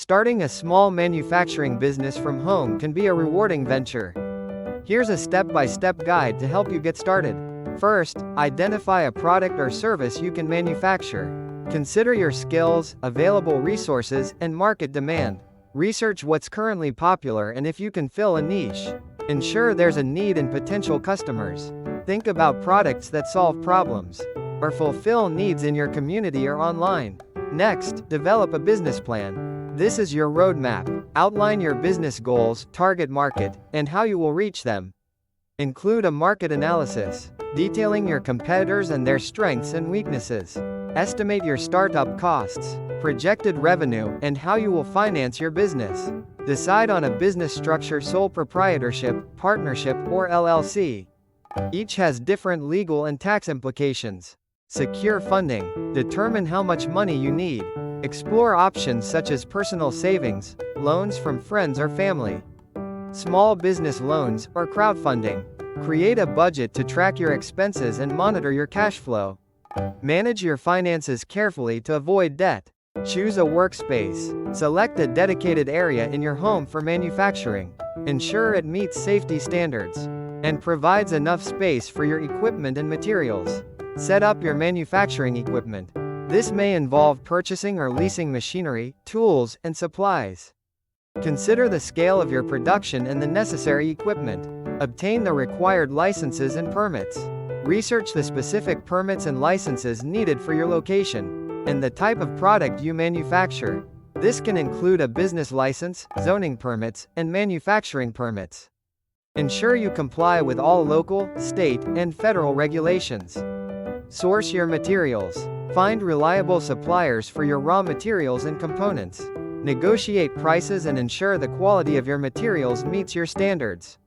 Starting a small manufacturing business from home can be a rewarding venture. Here's a step-by-step guide to help you get started. First, identify a product or service you can manufacture. Consider your skills, available resources, and market demand. Research what's currently popular and if you can fill a niche. Ensure there's a need in potential customers. Think about products that solve problems or fulfill needs in your community or online. Next, develop a business plan. This is your roadmap. Outline your business goals, target market, and how you will reach them. Include a market analysis, detailing your competitors and their strengths and weaknesses. Estimate your startup costs, projected revenue, and how you will finance your business. Decide on a business structure: sole proprietorship, partnership, or LLC. Each has different legal and tax implications. Secure funding. Determine how much money you need. Explore options such as personal savings, loans from friends or family, small business loans, or crowdfunding. Create a budget to track your expenses and monitor your cash flow. Manage your finances carefully to avoid debt. Choose a workspace. Select a dedicated area in your home for manufacturing. Ensure it meets safety standards and provides enough space for your equipment and materials. Set up your manufacturing equipment. This may involve purchasing or leasing machinery, tools, and supplies. Consider the scale of your production and the necessary equipment. Obtain the required licenses and permits. Research the specific permits and licenses needed for your location and the type of product you manufacture. This can include a business license, zoning permits, and manufacturing permits. Ensure you comply with all local, state, and federal regulations. Source your materials. Find reliable suppliers for your raw materials and components. Negotiate prices and ensure the quality of your materials meets your standards.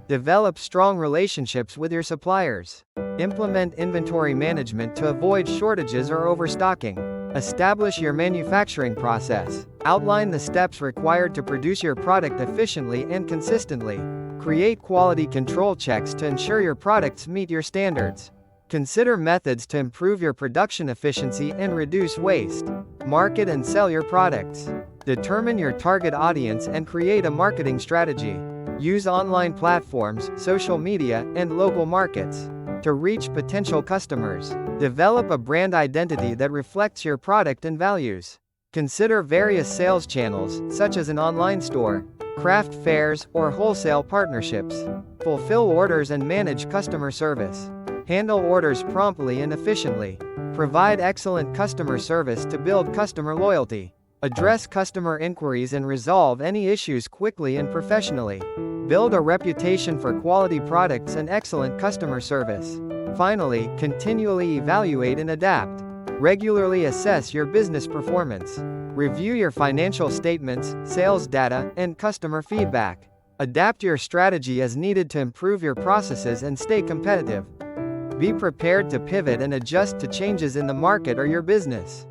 Develop strong relationships with your suppliers. Implement inventory management to avoid shortages or overstocking. Establish your manufacturing process. Outline the steps required to produce your product efficiently and consistently. Create quality control checks to ensure your products meet your standards. Consider methods to improve your production efficiency and reduce waste. Market and sell your products. Determine your target audience and create a marketing strategy. Use online platforms, social media, and local markets to reach potential customers. Develop a brand identity that reflects your product and values. Consider various sales channels, such as an online store, craft fairs, or wholesale partnerships. Fulfill orders and manage customer service. Handle orders promptly and efficiently. Provide excellent customer service to build customer loyalty. Address customer inquiries and resolve any issues quickly and professionally. Build a reputation for quality products and excellent customer service. Finally, continually evaluate and adapt. Regularly assess your business performance. Review your financial statements, sales data, and customer feedback. Adapt your strategy as needed to improve your processes and stay competitive. Be prepared to pivot and adjust to changes in the market or your business.